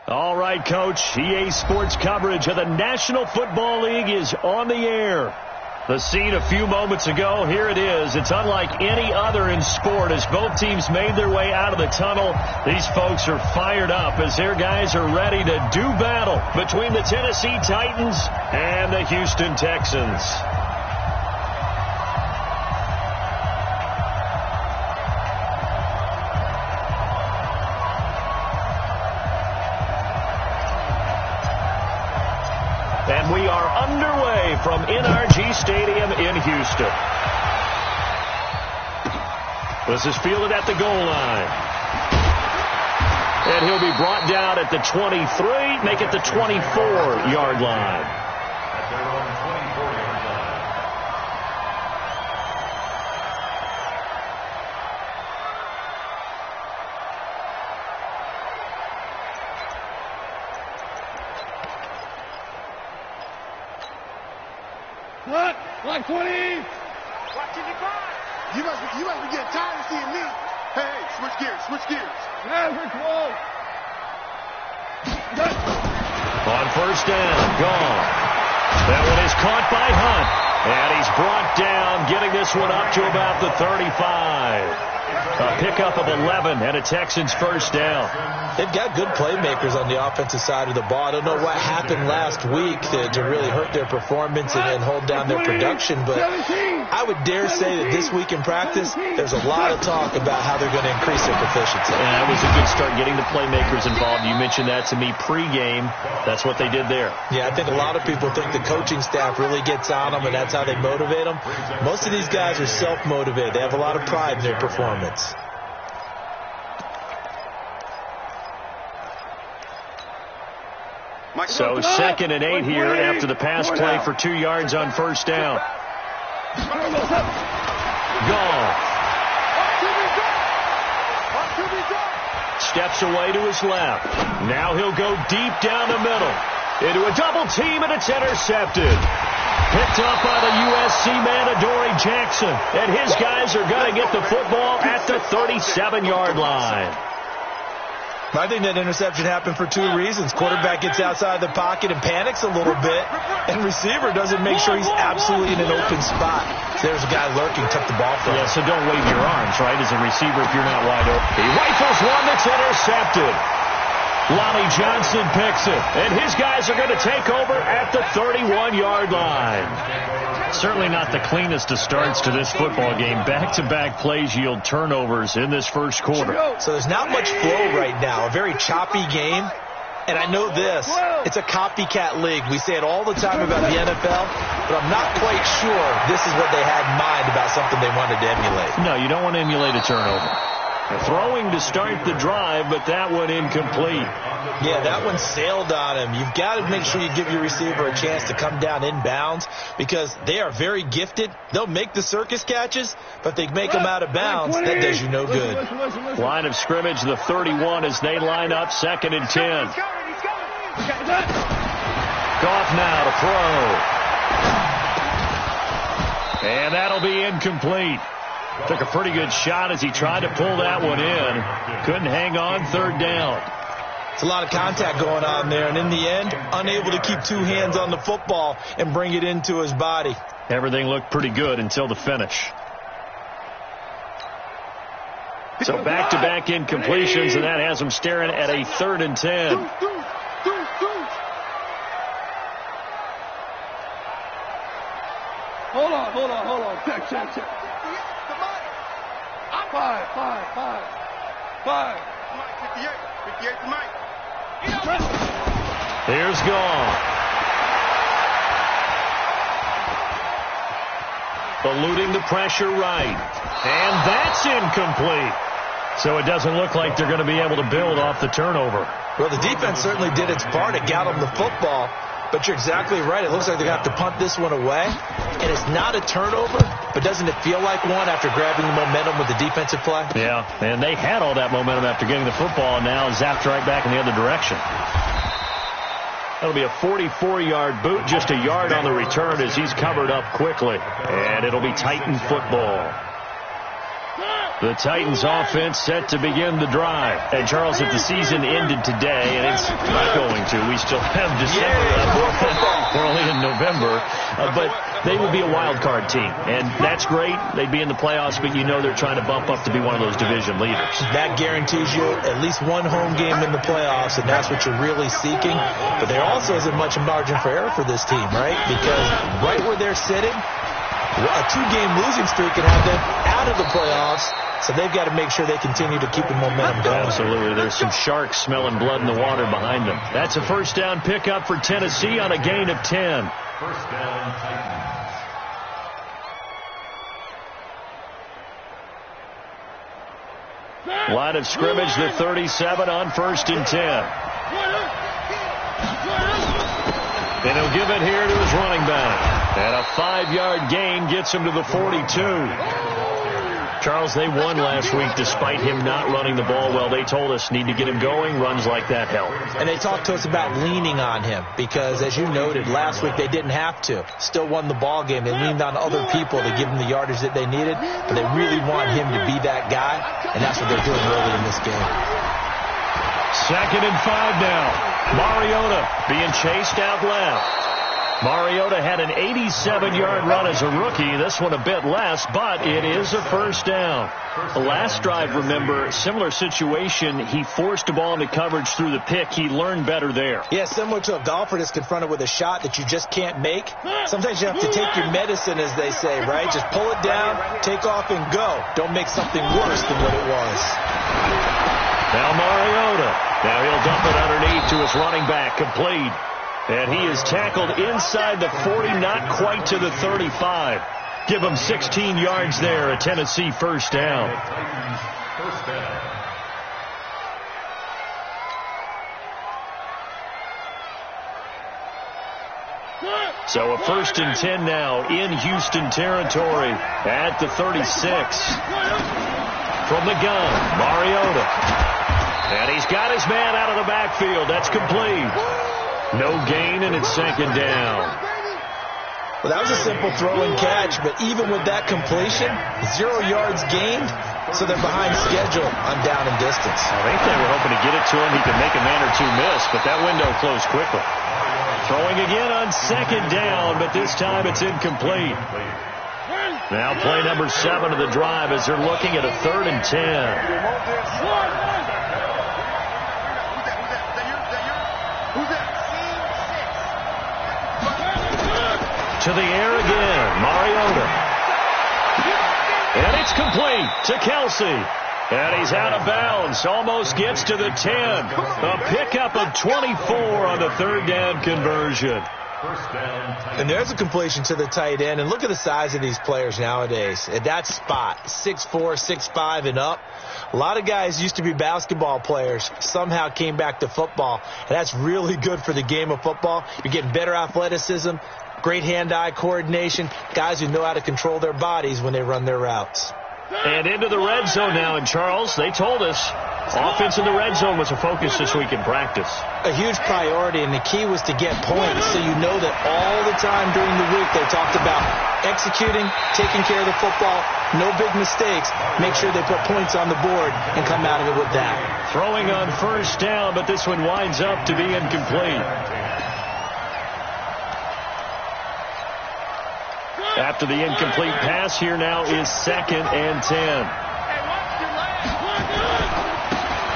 All right, Coach. EA Sports coverage of the National Football League is on the air. The scene a few moments ago, here it is. It's unlike any other in sport as both teams made their way out of the tunnel. These folks are fired up as their guys are ready to do battle between the Tennessee Titans and the Houston Texans. And we are underway from NRG Stadium in Houston. This is fielded at the goal line. And he'll be brought down at the 23, make it the 24-yard line. Like 20. Watching the clock. You must be getting tired of seeing me. Hey, switch gears. Yeah, we're close. On first down, gone. That one is caught by Hunt. And he's brought down, getting this one up to about the 35. A pickup of 11 and a Texans first down. They've got good playmakers on the offensive side of the ball. I don't know what happened last week to really hurt their performance and hold down their production, but I would dare say that this week in practice, there's a lot of talk about how they're going to increase their proficiency. And that was a good start, getting the playmakers involved. You mentioned that to me pregame. That's what they did there. Yeah, I think a lot of people think the coaching staff really gets on them, and that's how they motivate them. Most of these guys are self-motivated. They have a lot of pride in their performance. So 2nd and 8 here after the pass play for 2 yards on first down. Gone. Steps away to his left. Now he'll go deep down the middle. Into a double team, and it's intercepted. Picked up by the USC man, Adoree Jackson. And his guys are going to get the football at the 37-yard line. I think that interception happened for 2 reasons. Quarterback gets outside the pocket and panics a little bit, and receiver doesn't make sure he's absolutely in an open spot. So there's a guy lurking, took the ball from him. Yeah, so don't wave your arms, right, as a receiver if you're not wide open. He rifles one that's intercepted. Lonnie Johnson picks it, and his guys are going to take over at the 31-yard line. Certainly not the cleanest of starts to this football game. Back-to-back plays yield turnovers in this first quarter. So there's not much flow right now. A very choppy game. And I know this. It's a copycat league. We say it all the time about the NFL, but I'm not quite sure this is what they had in mind about something they wanted to emulate. No, you don't want to emulate a turnover. Throwing to start the drive, but that one incomplete. Yeah, that one sailed on him. You've got to make sure you give your receiver a chance to come down inbounds because they are very gifted. They'll make the circus catches, but they make them out of bounds. That does you no good. Line of scrimmage, the 31 as they line up 2nd and 10. Goff now to throw. And that'll be incomplete. Took a pretty good shot as he tried to pull that one in. Couldn't hang on, 3rd down. It's a lot of contact going on there, and in the end, unable to keep 2 hands on the football and bring it into his body. Everything looked pretty good until the finish. So back-to-back incompletions, and that has him staring at a 3rd and 10. Hold on. Check. 5. 58 to Mike. Here's Gone. Eluding the pressure right. And that's incomplete. So it doesn't look like they're going to be able to build off the turnover. Well, the defense certainly did its part. It got them the football. But you're exactly right. It looks like they're going to have to punt this one away. And it's not a turnover, but doesn't it feel like one after grabbing the momentum with the defensive play? Yeah, and they had all that momentum after getting the football, and now zapped right back in the other direction. That'll be a 44-yard boot, just a yard on the return as he's covered up quickly. And it'll be Titan football. The Titans offense set to begin the drive. And Charles, if the season ended today, and it's not going to, we still have December. We're only in November. But they would be a wild card team. And that's great. They'd be in the playoffs, but you know they're trying to bump up to be one of those division leaders. That guarantees you at least one home game in the playoffs, and that's what you're really seeking. But there also isn't much margin for error for this team, right? Because right where they're sitting, a 2-game losing streak can have them out of the playoffs. So they've got to make sure they continue to keep the momentum going. Absolutely. There's some sharks smelling blood in the water behind them. That's a first down pickup for Tennessee on a gain of 10. First down, Titans. Line of scrimmage, the 37 on 1st and 10. And he'll give it here to his running back. And a 5-yard gain gets him to the 42. Charles, they won last week despite him not running the ball well. They told us need to get him going. Runs like that help. And they talked to us about leaning on him because, as you noted, last week they didn't have to. Still won the ball game. They leaned on other people to give them the yardage that they needed, but they really want him to be that guy, and that's what they're doing early in this game. 2nd and 5 now. Mariota being chased out left. Mariota had an 87-yard run as a rookie. This one a bit less, but it is a first down. The last drive, remember, similar situation. He forced a ball into coverage through the pick. He learned better there. Yeah, similar to a golfer that's confronted with a shot that you just can't make. Sometimes you have to take your medicine, as they say, right? Just pull it down, take off, and go. Don't make something worse than what it was. Now Mariota. Now he'll dump it underneath to his running back, complete. And he is tackled inside the 40, not quite to the 35. Give him 16 yards there, a Tennessee first down. So a 1st and 10 now in Houston territory at the 36. From the gun, Mariota. And he's got his man out of the backfield. That's complete. No gain, and it's 2nd down. Well, that was a simple throw and catch, but even with that completion, 0 yards gained, so they're behind schedule on down and distance. I think they were hoping to get it to him. He could make a man or two miss, but that window closed quickly. Throwing again on 2nd down, but this time it's incomplete. Now play number 7 of the drive as they're looking at a 3rd and 10. To the air again, Mariota. And it's complete to Kelsey. And he's out of bounds. Almost gets to the 10. A pickup of 24 on the 3rd down conversion. And there's a completion to the tight end. And look at the size of these players nowadays. At that spot, 6'4", 6'5", and up. A lot of guys used to be basketball players, somehow came back to football. And that's really good for the game of football. You're getting better athleticism, great hand-eye coordination, guys who know how to control their bodies when they run their routes. And into the red zone now. And Charles, they told us offense in the red zone was a focus this week in practice. A huge priority, and the key was to get points. So you know that all the time during the week they talked about executing, taking care of the football, no big mistakes. Make sure they put points on the board and come out of it with that. Throwing on 1st down, but this one winds up to be incomplete. After the incomplete pass, here now is 2nd and 10.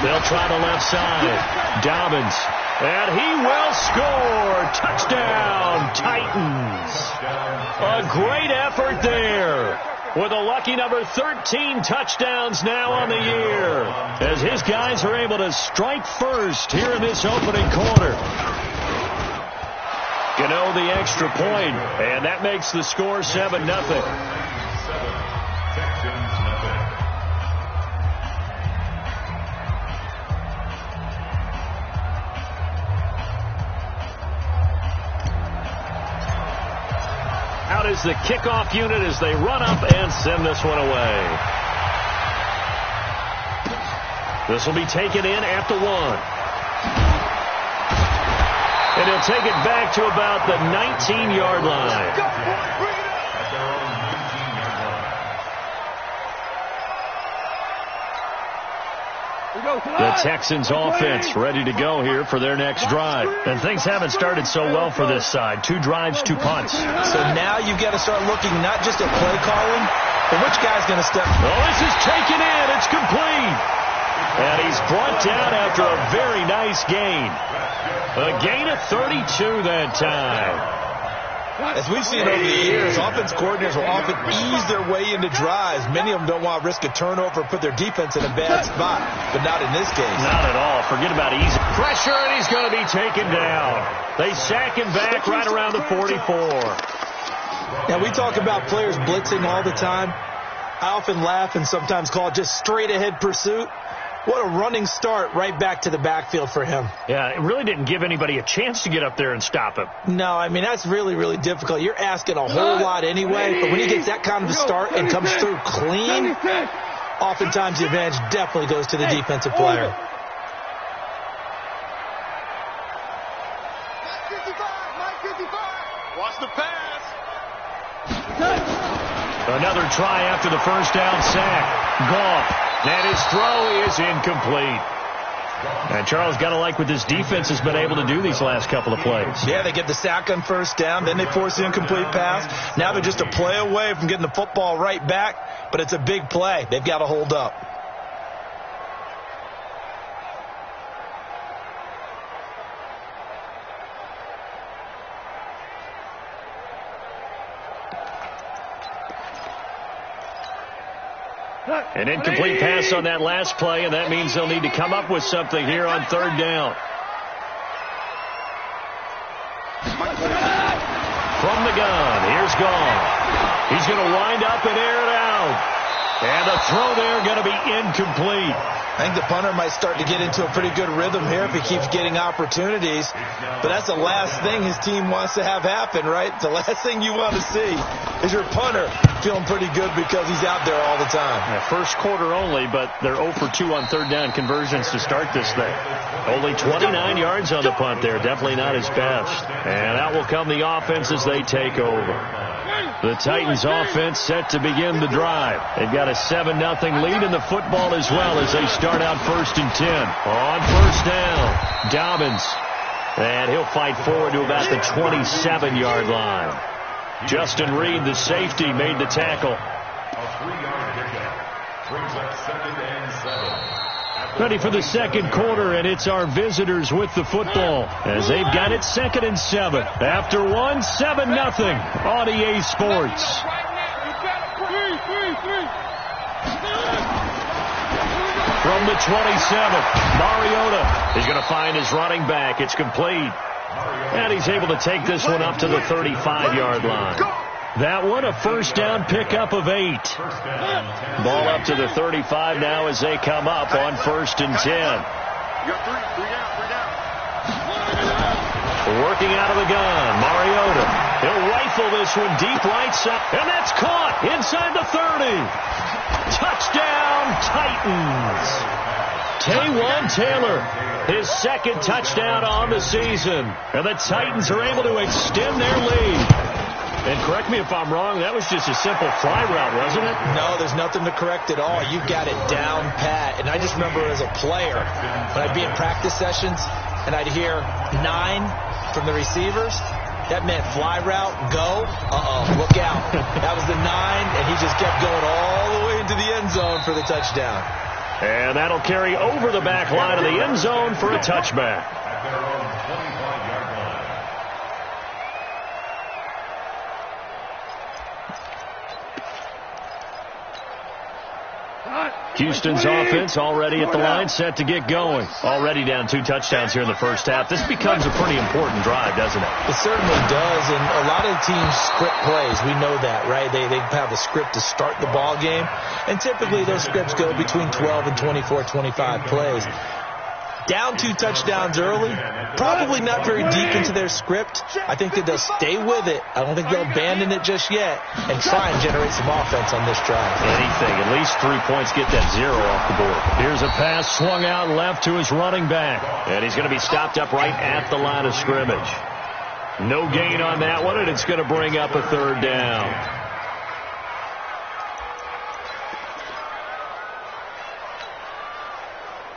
They'll try the left side. Dobbins. And he will score. Touchdown, Titans. A great effort there. With a lucky number 13 touchdowns now on the year. As his guys are able to strike first here in this opening quarter. Gano the extra point, and that makes the score 7-0. Out is the kickoff unit as they run up and send this one away. This will be taken in at the 1. And he'll take it back to about the 19-yard line. The Texans offense ready to go here for their next drive. And things haven't started so well for this side. 2 drives, 2 punts. So now you've got to start looking not just at play calling, but which guy's going to step. Oh, this is taken in. It's complete. And he's brought down after a very nice gain. A gain of 32 that time. As we've seen over the years, offense coordinators will often ease their way into drives. Many of them don't want to risk a turnover or put their defense in a bad spot, but not in this case. Not at all. Forget about easy pressure, and he's going to be taken down. They sack him back right around the 44. Now, we talk about players blitzing all the time. I often laugh and sometimes call it just straight-ahead pursuit. What a running start right back to the backfield for him. Yeah, it really didn't give anybody a chance to get up there and stop him. No, I mean, that's really, really difficult. You're asking a whole lot anyway, but when he gets that kind of a start and comes through clean, oftentimes the advantage definitely goes to the defensive player. Watch the pass. Another try after the first down sack. Goff. And his throw is incomplete. And Charles, got to like what this defense has been able to do these last couple of plays. Yeah, they get the sack on first down, then they force the incomplete pass. Now they're just a play away from getting the football right back, but it's a big play. They've got to hold up. An incomplete pass on that last play, and that means they'll need to come up with something here on 3rd down. From the gun, here's Goff. He's going to wind up and air it out. And the throw there going to be incomplete. I think the punter might start to get into a pretty good rhythm here if he keeps getting opportunities. But that's the last thing his team wants to have happen, right? The last thing you want to see is your punter feeling pretty good because he's out there all the time. Yeah, first quarter only, but they're 0 for 2 on 3rd down conversions to start this thing. Only 29 yards on the punt there. Definitely not his best. And out will come the offense as they take over. The Titans offense set to begin the drive. They've got a 7-0 lead in the football as well as they start out 1st and 10. On 1st down, Dobbins. And he'll fight forward to about the 27-yard line. Justin Reed, the safety, made the tackle. Ready for the 2nd quarter, and it's our visitors with the football as they've got it 2nd and 7. After 1, 7-0 on EA Sports. From the 27, Mariota is going to find his running back. It's complete. And he's able to take this one up to the 35-yard line. That one, a 1st down pickup of 8. Ball up to the 35 now as they come up on 1st and 10. You got three down. Working out of the gun, Mariota. He'll rifle this one deep right side. And that's caught inside the 30. Touchdown, Titans. Taywan Taylor, his 2nd touchdown on the season. And the Titans are able to extend their lead. And correct me if I'm wrong, that was just a simple fly route, wasn't it? No, there's nothing to correct at all. You got it down pat. And I just remember as a player, when I'd be in practice sessions and I'd hear 9 from the receivers, that meant fly route, go, look out. That was the 9, and he just kept going all the way into the end zone for the touchdown. And that'll carry over the back line of the end zone for a touchback. Houston's offense already at the line, set to get going. Already down 2 touchdowns here in the first half. This becomes a pretty important drive, doesn't it? It certainly does, and a lot of teams script plays. We know that, right? They have a script to start the ball game, and typically those scripts go between 12 and 24, 25 plays. Down 2 touchdowns early, probably not very deep into their script. I think that they'll stay with it. I don't think they'll abandon it just yet and try and generate some offense on this drive. Anything, at least 3 points, get that 0 off the board. Here's a pass swung out left to his running back, and he's going to be stopped up right at the line of scrimmage. No gain on that one, and it's going to bring up a 3rd down.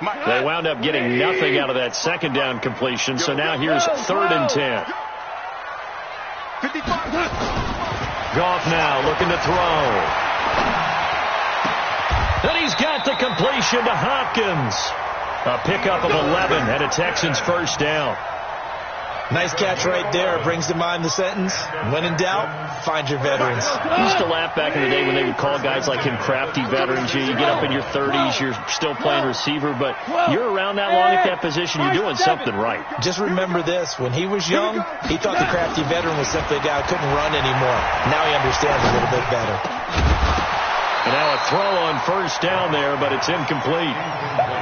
They wound up getting nothing out of that second down completion, so now here's 3rd and 10. Goff now looking to throw. And he's got the completion to Hopkins. A pickup of 11 and a Texans first down. Nice catch right there. Brings to mind the sentence, when in doubt, find your veterans. I used to laugh back in the day when they would call guys like him crafty veterans. You get up in your 30s, you're still playing receiver, but you're around that long at that position, you're doing something right. Just remember this. When he was young, he thought the crafty veteran was simply a guy who couldn't run anymore. Now he understands a little bit better. And now a throw on first down there, but it's incomplete.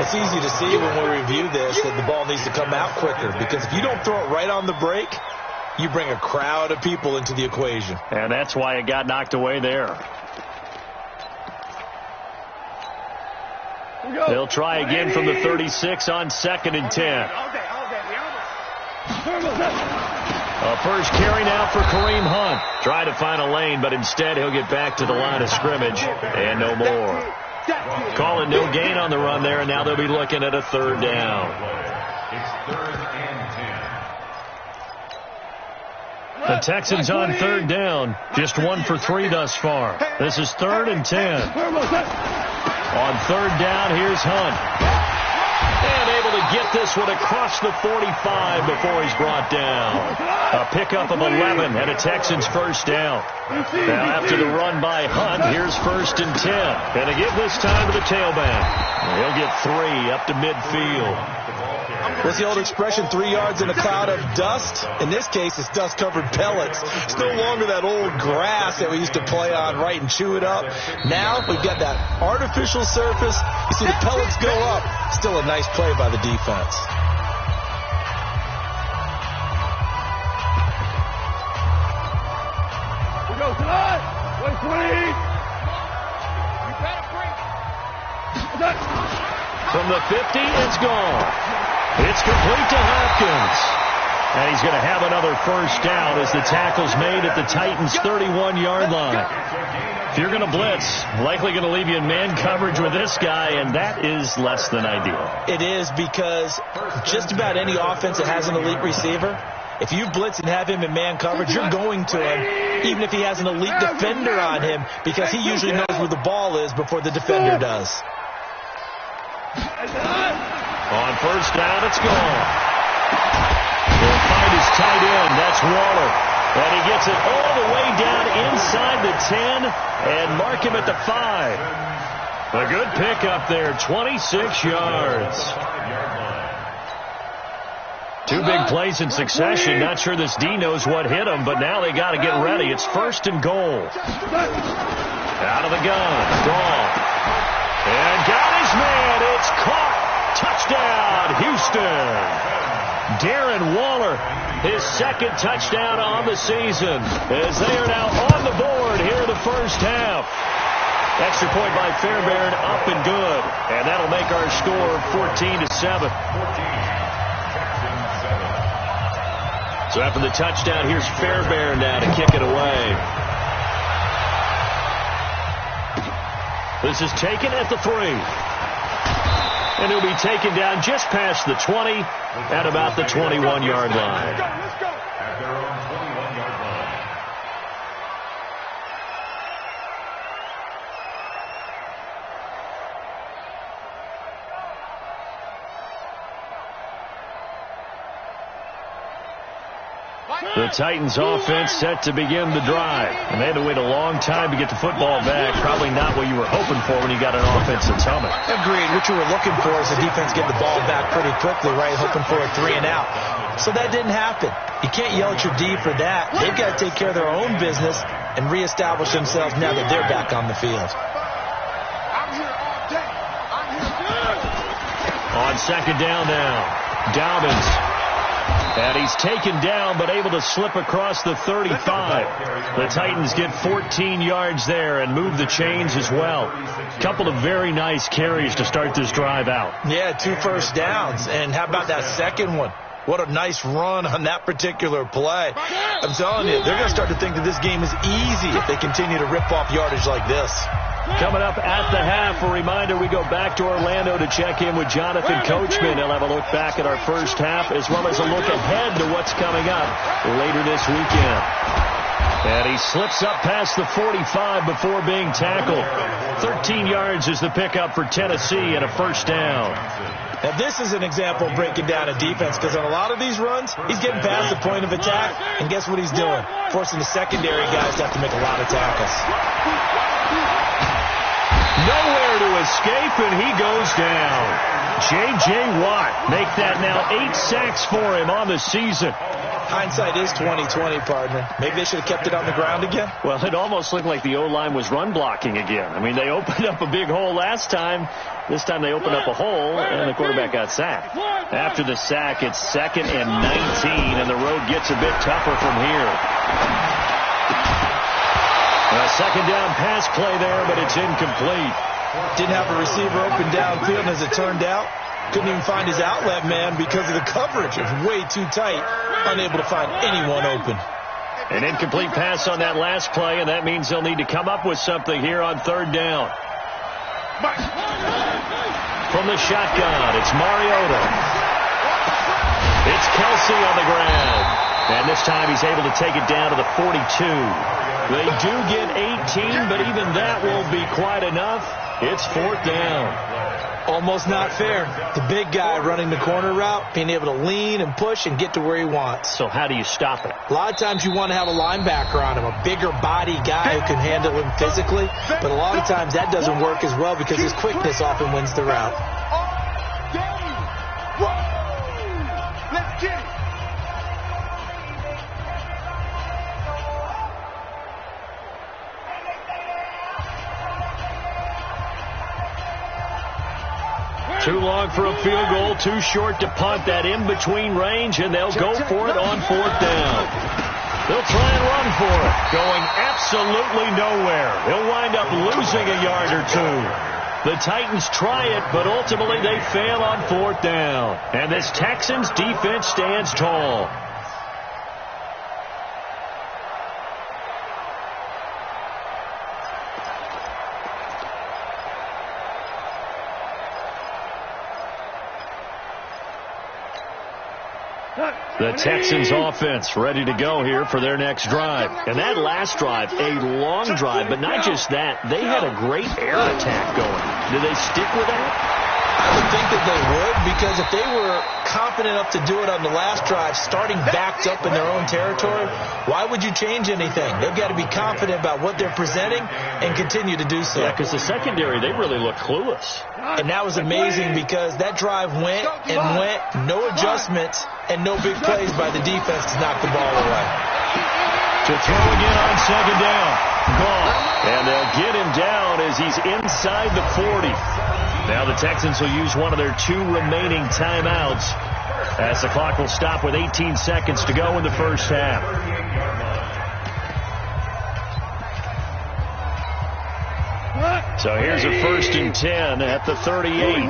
It's easy to see when we review this that the ball needs to come out quicker, because if you don't throw it right on the break, you bring a crowd of people into the equation. And that's why it got knocked away there. They'll try again from the 36 on 2nd and 10. A first carry now for Kareem Hunt. Try to find a lane, but instead he'll get back to the line of scrimmage and no more. Calling no gain on the run there, and now they'll be looking at a 3rd down. It's 3rd and 10. The Texans on 3rd down. Just 1 for 3 thus far. This is 3rd and 10. On 3rd down, here's Hunt. And able to get this one across the 45 before he's brought down. A pickup of 11 and a Texans first down. Now after the run by Hunt, here's 1st and 10. And to give this time to the tailback. He'll get 3 up to midfield. What's the old expression, 3 yards in a cloud of dust? In this case, it's dust-covered pellets. It's no longer that old grass that we used to play on, right, and chew it up. Now we've got that artificial surface. You see the pellets go up. Still a nice play by the defense. We go tonight. 120. You better bring. From the 50, it's gone. It's complete to Hopkins. And he's going to have another first down as the tackle's made at the Titans' 31-yard line. If you're going to blitz, likely going to leave you in man coverage with this guy, and that is less than ideal. It is, because just about any offense that has an elite receiver, if you blitz and have him in man coverage, you're going to him, even if he has an elite defender on him, because he usually knows where the ball is before the defender does. On first down, it's gone. He'll find his tight end. That's Waller. And he gets it all the way down inside the 10 and mark him at the 5. A good pickup there, 26 yards. 2 big plays in succession. Not sure this D knows what hit him, but now they got to get ready. It's 1st and goal. Out of the gun. Gone. And got his man. It's caught. Touchdown, Houston. Darren Waller, his 2nd touchdown on the season, as they are now on the board here in the first half. Extra point by Fairbairn, up and good. And that'll make our score 14-7. So after the touchdown, here's Fairbairn now to kick it away. This is taken at the 3. And he'll be taken down just past the 20 at about the 21-yard line. Let's go. At their own 21-yard line. The Titans offense set to begin the drive. And they had to wait a long time to get the football back. Probably not what you were hoping for when you got an offense that's humming. Agreed. What you were looking for is the defense get the ball back pretty quickly, right? Hoping for a 3 and out. So that didn't happen. You can't yell at your D for that. They've got to take care of their own business and reestablish themselves now that they're back on the field. I'm here all day. I'm here good. On 2nd down now, Dobbins. And he's taken down, but able to slip across the 35. The Titans get 14 yards there and move the chains as well. Couple of very nice carries to start this drive out. Yeah, 2 first downs. And how about that second one? What a nice run on that particular play. I'm telling you, they're going to start to think that this game is easy if they continue to rip off yardage like this. Coming up at the half, a reminder, we go back to Orlando to check in with Jonathan Coachman. He'll have a look back at our first half as well as a look ahead to what's coming up later this weekend. And he slips up past the 45 before being tackled. 13 yards is the pickup for Tennessee and a first down. Now, this is an example of breaking down a defense because on a lot of these runs, he's getting past the point of attack, and guess what he's doing? Forcing the secondary guys to have to make a lot of tackles. Nowhere to escape, and he goes down. J.J. Watt make that now 8 sacks for him on the season. Hindsight is 20/20, partner. Maybe they should have kept it on the ground again. Well, it almost looked like the O-line was run blocking again. I mean, they opened up a big hole last time. This time they opened up a hole, and the quarterback got sacked. After the sack, it's 2nd and 19, and the road gets a bit tougher from here. A second down pass play there, but it's incomplete. Didn't have a receiver open downfield, and as it turned out, couldn't even find his outlet man because of the coverage. It was way too tight, unable to find anyone open. An incomplete pass on that last play, and that means they'll need to come up with something here on 3rd down. From the shotgun, it's Mariota. It's Kelsey on the ground. And this time he's able to take it down to the 42. They do get 18, but even that won't be quite enough. It's 4th down. Almost not fair. The big guy running the corner route, being able to lean and push and get to where he wants. So how do you stop it? A lot of times you want to have a linebacker on him, a bigger body guy who can handle him physically. But a lot of times that doesn't work as well because his quickness often wins the route. Let's get it. Too long for a field goal, too short to punt. That in-between range, and they'll go for it on 4th down. They'll try and run for it, going absolutely nowhere. He'll wind up losing a yard or two. The Titans try it, but ultimately they fail on 4th down. And this Texans defense stands tall. The Texans offense ready to go here for their next drive. And that last drive, a long drive, but not just that. They had a great air attack going. Do they stick with that? I would think that they would, because if they were confident enough to do it on the last drive, starting backed up in their own territory, why would you change anything? They've got to be confident about what they're presenting and continue to do so. Yeah, because the secondary, they really look clueless. And that was amazing because that drive went and went, no adjustments and no big plays by the defense to knock the ball away. To throw again on 2nd down. Gone. And they'll get him down as he's inside the 40. Now the Texans will use one of their 2 remaining timeouts as the clock will stop with 18 seconds to go in the first half. So here's a 1st and 10 at the 38. Set the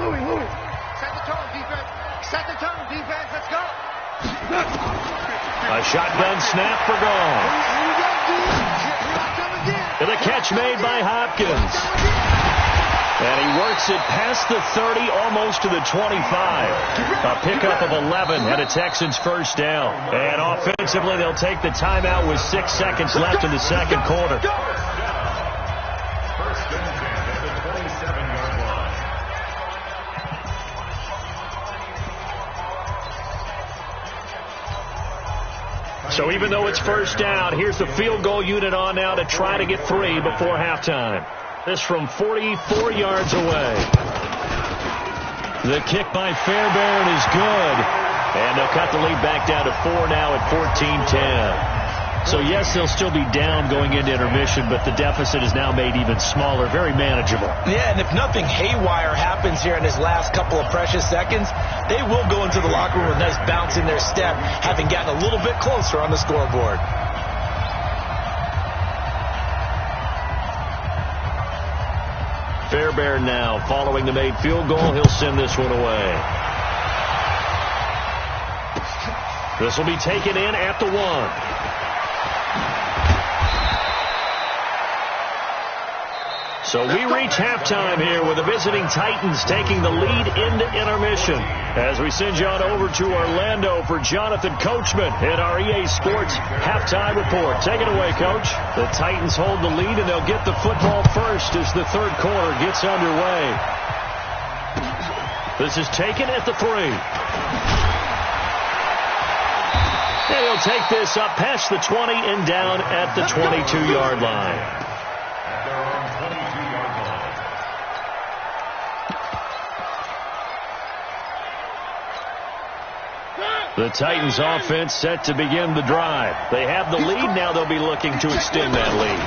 tone, defense. Set the tone, defense. Let's go. A shotgun snap for gone. And the catch made by Hopkins. And he works it past the 30, almost to the 25. A pickup of 11 and a Texans first down. And offensively, they'll take the timeout with 6 seconds left in the second quarter. First and 10 at the 27-yard line. So even though it's first down, here's the field goal unit on now to try to get 3 before halftime. This from 44 yards away. The kick by Fairbairn is good. And they'll cut the lead back down to 4 now at 14-10. So, yes, they'll still be down going into intermission, but the deficit is now made even smaller, very manageable. Yeah, and if nothing haywire happens here in his last couple of precious seconds, they will go into the locker room with a nice bounce in their step, having gotten a little bit closer on the scoreboard. Fairbairn now following the made field goal. He'll send this one away. This will be taken in at the 1. So we reach halftime here with the visiting Titans taking the lead into intermission. As we send you on over to Orlando for Jonathan Coachman in our EA Sports halftime report. Take it away, Coach. The Titans hold the lead, and they'll get the football first as the third quarter gets underway. This is taken at the 3. And he'll take this up past the 20 and down at the 22-yard line. The Titans offense set to begin the drive. They have the lead. Now they'll be looking to extend that lead.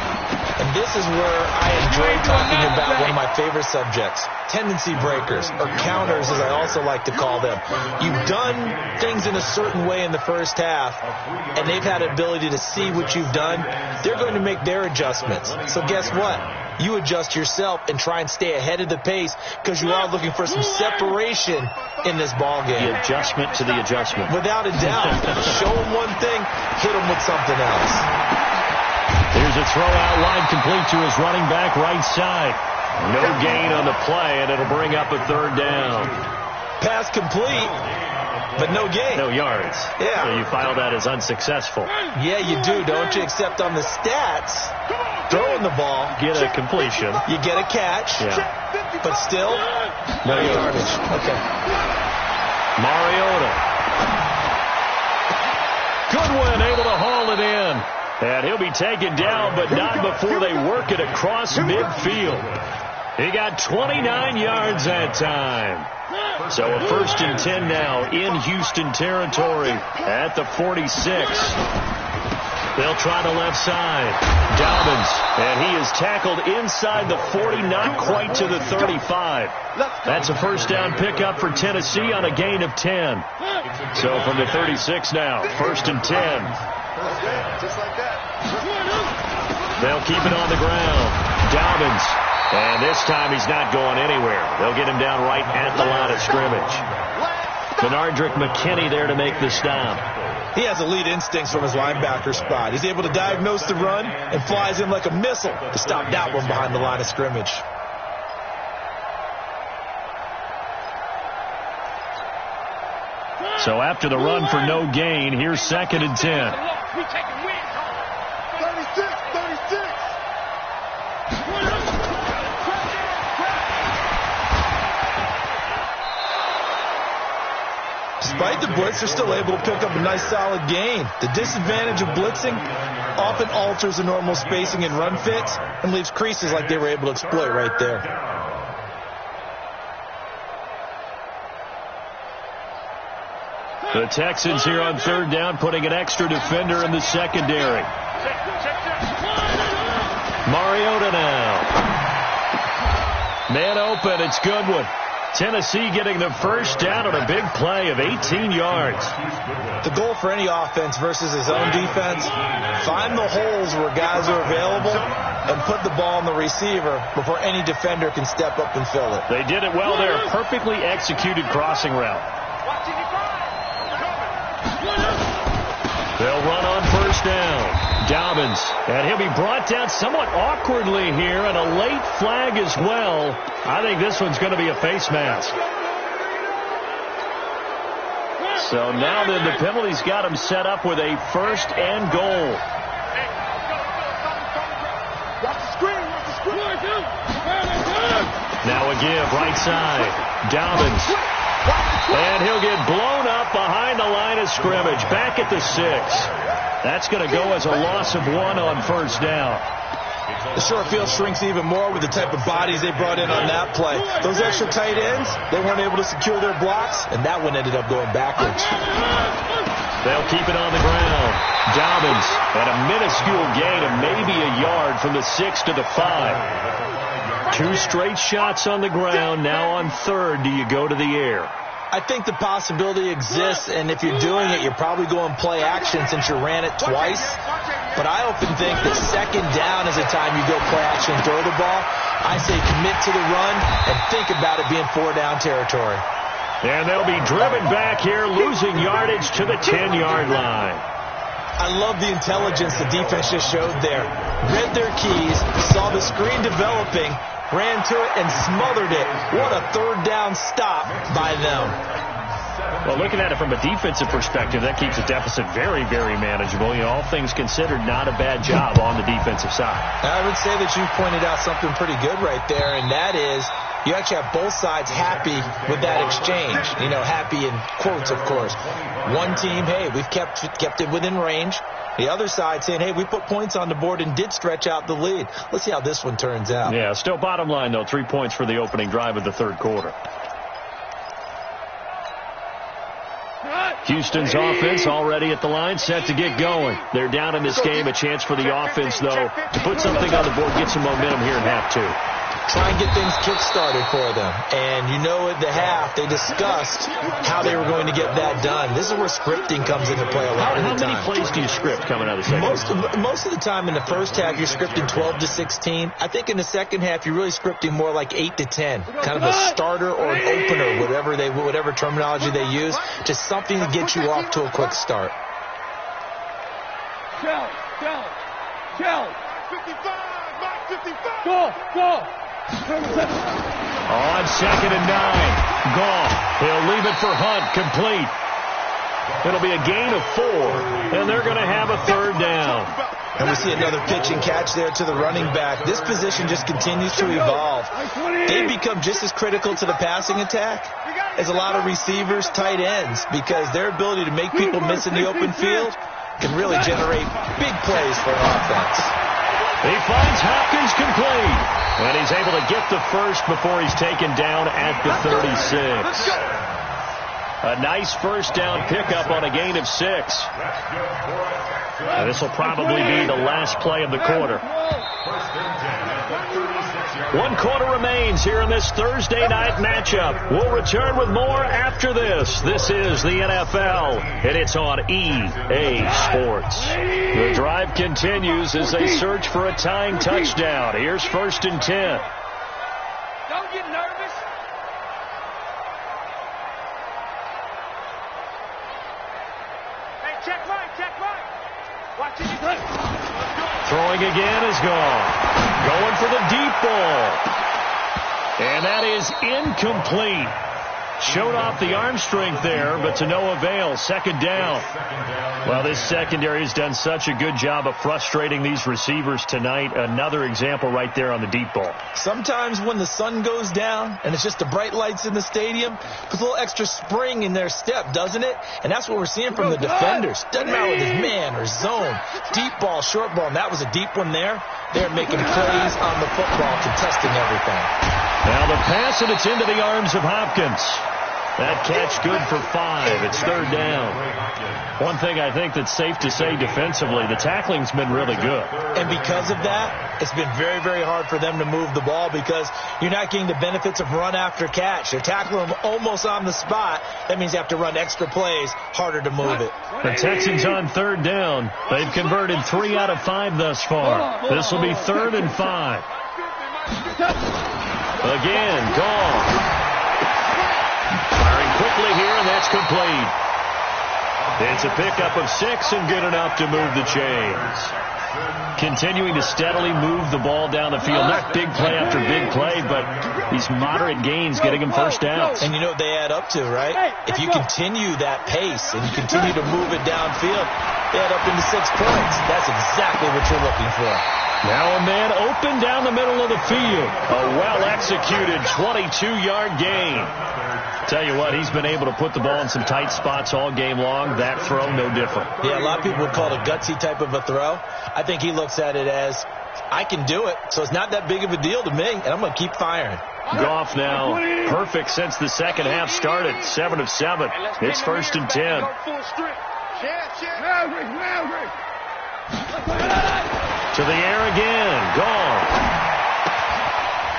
And this is where I enjoy talking about one of my favorite subjects, tendency breakers, or counters as I also like to call them. You've done things in a certain way in the first half, and they've had the ability to see what you've done. They're going to make their adjustments. So guess what? You adjust yourself and try and stay ahead of the pace because you are looking for some separation in this ball game. The adjustment to the adjustment. Without a doubt. Show them one thing, hit them with something else. Here's a throw out wide complete to his running back right side. No gain on the play, and it'll bring up a third down. Pass complete, but no gain. No yards. Yeah. So you file that as unsuccessful. Yeah, you do, don't you? Except on the stats, throwing the ball. Get a completion. You get a catch. Yeah. But still, no yardage. Okay. Mariota. Goodwin able to haul it in. And he'll be taken down, but not before they work it across midfield. He got 29 yards that time. So a 1st and 10 now in Houston territory at the 46. They'll try the left side. Dobbins, and he is tackled inside the 40, not quite to the 35. That's a first down pickup for Tennessee on a gain of 10. So from the 36 now, 1st and 10. Just like that. They'll keep it on the ground. Dobbins, and this time he's not going anywhere. They'll get him down right at the line of scrimmage. Benardrick McKinney there to make the stop. He has elite instincts from his linebacker spot. He's able to diagnose the run and flies in like a missile to stop that one behind the line of scrimmage. So after the run for no gain, here's 2nd and 10. 36. Despite the blitz, they're still able to pick up a nice solid gain. The disadvantage of blitzing often alters the normal spacing and run fits and leaves creases like they were able to exploit right there. The Texans here on 3rd down, putting an extra defender in the secondary. Mariota now. Man open, it's Goodwin. Tennessee getting the first down on a big play of 18 yards. The goal for any offense versus his own defense, find the holes where guys are available and put the ball on the receiver before any defender can step up and fill it. They did it well there. Perfectly executed crossing route. They'll run on 1st down. Dobbins, and he'll be brought down somewhat awkwardly here, and a late flag as well. I think this one's going to be a face mask. So now then the penalty's got him set up with a 1st and goal. Now a give, right side. Dobbins. And he'll get blown up behind the line of scrimmage. Back at the 6. That's going to go as a loss of 1 on 1st down. The short field shrinks even more with the type of bodies they brought in on that play. Those extra tight ends, they weren't able to secure their blocks, and that one ended up going backwards. They'll keep it on the ground. Dobbins at a minuscule gain of maybe a yard from the 6 to the 5. 2 straight shots on the ground. Now on 3rd, do you go to the air? I think the possibility exists, and if you're doing it, you're probably going play action since you ran it twice. But I often think that 2nd down is the time you go play action and throw the ball. I say commit to the run and think about it being 4-down territory. And they'll be driven back here, losing yardage to the 10-yard line. I love the intelligence the defense just showed there. Read their keys, saw the screen developing, ran to it and smothered it. What a third down stop by them. Well, looking at it from a defensive perspective, that keeps the deficit very, very manageable. You know, all things considered, not a bad job on the defensive side. I would say that you pointed out something pretty good right there, and that is you actually have both sides happy with that exchange. You know, happy in quotes, of course. One team, hey, we've kept it within range. The other side saying, hey, we put points on the board and did stretch out the lead. Let's see how this one turns out. Yeah, still bottom line, though, 3 points for the opening drive of the third quarter. Houston's offense already at the line, set to get going. They're down in this game. A chance for the offense, though, to put something on the board, get some momentum here in half two. Try and get things kick-started for them. And you know at the half, they discussed how they were going to get that done. This is where scripting comes into play a lot of the time. How many plays do you script coming out of the second? Most of the time in the first half, you're scripting 12 to 16. I think in the second half, you're really scripting more like 8 to 10. Kind of a starter or an opener, whatever terminology they use. Just something to get you off to a quick start. Challenge. 55, Mike 55. Go. On 2nd and 9. Goff. He'll leave it for Hunt. Complete. It'll be a gain of 4, and they're going to have a third down. And we see another pitch and catch there to the running back. This position just continues to evolve. They become just as critical to the passing attack as a lot of receivers, tight ends, because their ability to make people miss in the open field can really generate big plays for an offense. He finds Hopkins complete, and he's able to get the first before he's taken down at the 36. A nice first down pickup on a gain of 6. This will probably be the last play of the quarter. 1 quarter remains here in this Thursday night matchup. We'll return with more after this. This is the NFL, and it's on EA Sports. The drive continues as they search for a tying touchdown. Here's 1st and 10. Don't get nervous. Hey, check right. Watch it. Throwing again is gone. Going for the deep ball. And that is incomplete. Showed off the arm strength there, but to no avail. 2nd down. Well, this secondary has done such a good job of frustrating these receivers tonight. Another example right there on the deep ball. Sometimes when the sun goes down and it's just the bright lights in the stadium, puts a little extra spring in their step, doesn't it? And that's what we're seeing from the defenders. Doesn't matter whether it's man or zone. Deep ball, short ball, and that was a deep one there. They're making plays on the football, contesting everything. Now the pass, and it's into the arms of Hopkins. That catch good for 5. It's 3rd down. One thing I think that's safe to say defensively, the tackling's been really good. And because of that, it's been very, very hard for them to move the ball because you're not getting the benefits of run after catch. They're tackling them almost on the spot. That means you have to run extra plays, harder to move it. The Texans on 3rd down. They've converted 3 out of 5 thus far. This will be 3rd and 5. Again, gone. Firing quickly here, and that's complete. It's a pickup of 6 and good enough to move the chains. Continuing to steadily move the ball down the field. Not big play after big play, but these moderate gains getting them first downs. And you know what they add up to, right? If you continue that pace and you continue to move it downfield, they add up into 6 points. That's exactly what you're looking for. Now a man open down the middle of the field. A well-executed 22-yard gain. Tell you what, he's been able to put the ball in some tight spots all game long. That throw, no different. Yeah, a lot of people would call it a gutsy type of a throw. I think he looks at it as, I can do it, so it's not that big of a deal to me, and I'm going to keep firing. Goff now perfect since the second half started. 7 of 7. It's 1st and 10. To the air again. Gone.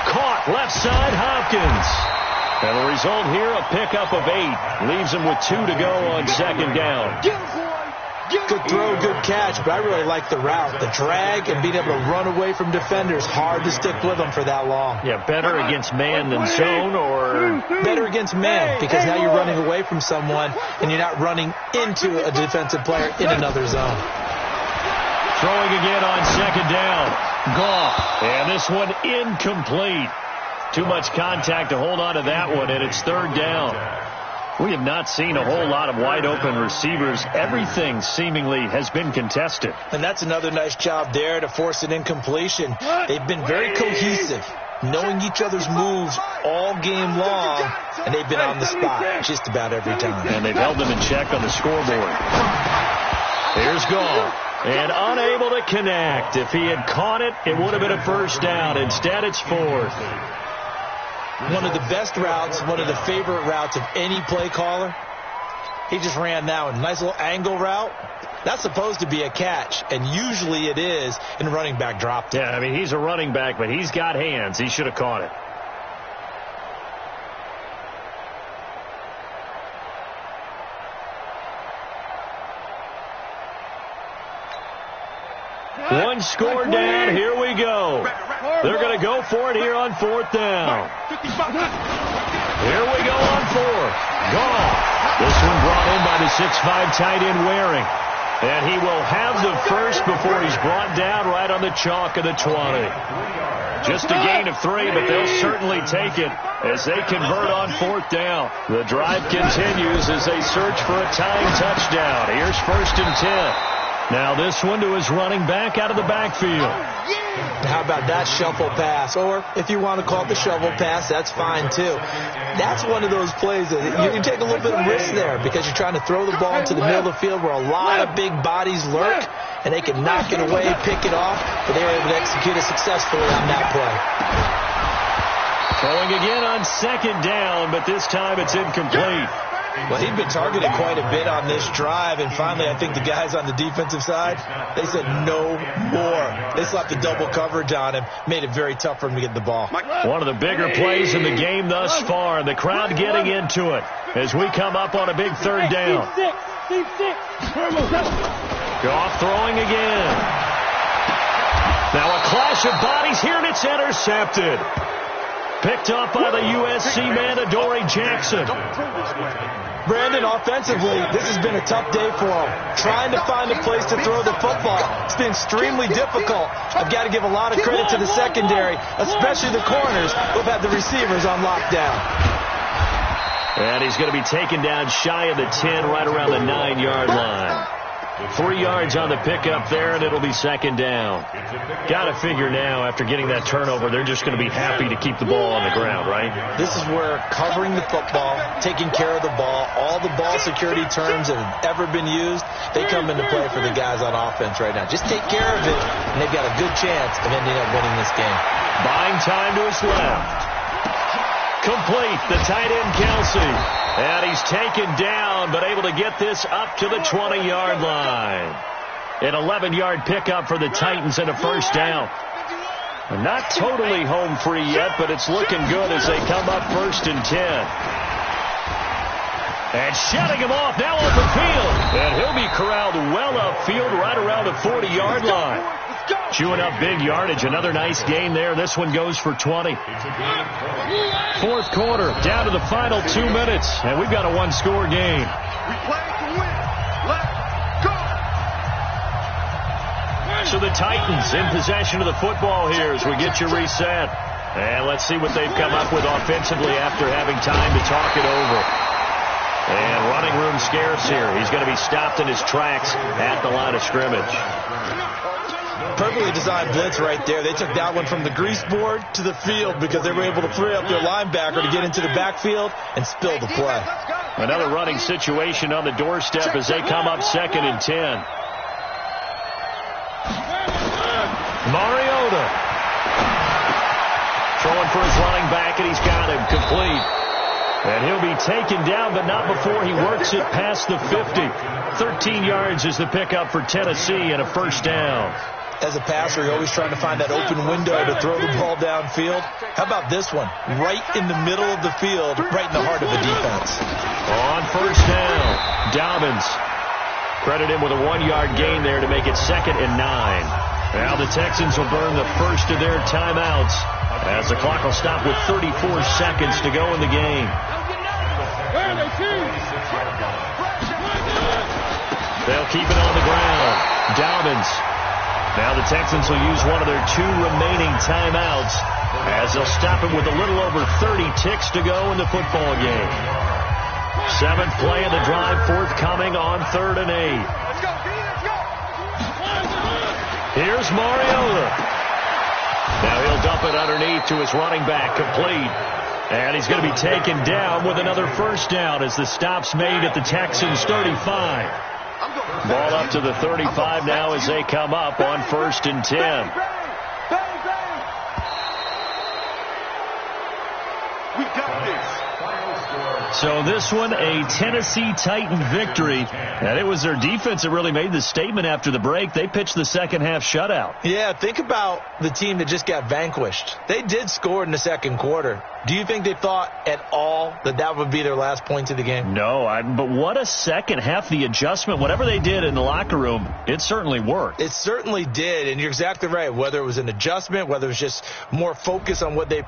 Caught left side, Hopkins. And the result here, a pickup of 8. Leaves him with 2 to go on 2nd down. Good throw, good catch, but I really like the route. The drag and being able to run away from defenders. Hard to stick with them for that long. Yeah, better against man than zone, or? Better against man, because now you're running away from someone and you're not running into a defensive player in another zone. Throwing again on 2nd down. Goff. And this one incomplete. Too much contact to hold on to that one, and it's third down. We have not seen a whole lot of wide-open receivers. Everything seemingly has been contested. And that's another nice job there to force an incompletion. They've been very cohesive, knowing each other's moves all game long, and they've been on the spot just about every time. And they've held them in check on the scoreboard. Here's Goff. And unable to connect. If he had caught it, it would have been a first down. Instead, it's fourth. One of the best routes, one of the favorite routes of any play caller. He just ran that one. Nice little angle route. That's supposed to be a catch, and usually it is, and running back dropped it. Yeah, I mean, he's a running back, but he's got hands. He should have caught it. One score down. Here we go. They're going to go for it here on fourth down. Here we go on fourth. Goff. This one brought in by the 6'5" tight end Waring. And he will have the first before he's brought down right on the chalk of the 20. Just a gain of 3, but they'll certainly take it as they convert on fourth down. The drive continues as they search for a tying touchdown. Here's first and 10. Now this one to his running back out of the backfield. How about that shuffle pass? Or if you want to call it the shovel pass, that's fine too. That's one of those plays that you take a little bit of risk there because you're trying to throw the ball into the middle of the field where a lot of big bodies lurk, and they can knock it away, pick it off, but they were able to execute it successfully on that play. Throwing again on second down, but this time it's incomplete. Well, he'd been targeted quite a bit on this drive, and finally I think the guys on the defensive side, they said no more. They slapped the double coverage on him, made it very tough for him to get the ball. One of the bigger plays in the game thus far, the crowd getting into it as we come up on a big third down. Goff throwing again. Now a clash of bodies here, and it's intercepted. Picked up by the USC man, Adoree Jackson. Brandon, offensively, this has been a tough day for him. Trying to find a place to throw the football. It's been extremely difficult. I've got to give a lot of credit to the secondary, especially the corners who've had the receivers on lockdown. And he's going to be taken down shy of the 10, right around the 9-yard line. 3 yards on the pickup there, and it'll be second down. Got to figure now, after getting that turnover, they're just going to be happy to keep the ball on the ground, right? This is where covering the football, taking care of the ball, all the ball security terms that have ever been used, they come into play for the guys on offense right now. Just take care of it, and they've got a good chance of ending up winning this game. Buying time to his left. Complete, the tight end Kelsey. And he's taken down, but able to get this up to the 20-yard line. An 11-yard pickup for the Titans and a first down. Not totally home free yet, but it's looking good as they come up first and 10. And shutting him off now open field. And he'll be corralled well upfield right around the 40-yard line. Chewing up big yardage. Another nice gain there. This one goes for 20. Fourth quarter, down to the final 2 minutes. And we've got a one-score game. We play to win. Let's go. So the Titans in possession of the football here as we get you reset. And let's see what they've come up with offensively after having time to talk it over. And running room scarce here. He's going to be stopped in his tracks at the line of scrimmage. Perfectly designed blitz right there. They took that one from the grease board to the field because they were able to free up their linebacker to get into the backfield and spill the play. Another running situation on the doorstep as they come up second and 10. Mariota throwing for his running back, and he's got him complete. And he'll be taken down, but not before he works it past the 50. 13 yards is the pickup for Tennessee and a first down. As a passer, you're always trying to find that open window to throw the ball downfield. How about this one? Right in the middle of the field, right in the heart of the defense. On first down, Dobbins. Credit him with a 1-yard gain there to make it second and 9. Now the Texans will burn the first of their timeouts as the clock will stop with 34 seconds to go in the game. They'll keep it on the ground. Dobbins Now the Texans will use one of their 2 remaining timeouts as they'll stop it with a little over 30 ticks to go in the football game. 7th play of the drive forthcoming on 3rd and 8. Let's go, D, let's go. Here's Mariota. Now he'll dump it underneath to his running back, complete. And he's going to be taken down with another first down as the stop's made at the Texans' 35. Ball up to the 35 now as they come up on 1st and 10. We got this. So this one, a Tennessee Titan victory. And it was their defense that really made the statement after the break. They pitched the second half shutout. Yeah, think about the team that just got vanquished. They did score in the second quarter. Do you think they thought at all that that would be their last point of the game? No, but what a second half. The adjustment, whatever they did in the locker room, it certainly worked. It certainly did, and you're exactly right. Whether it was an adjustment, whether it was just more focus on what they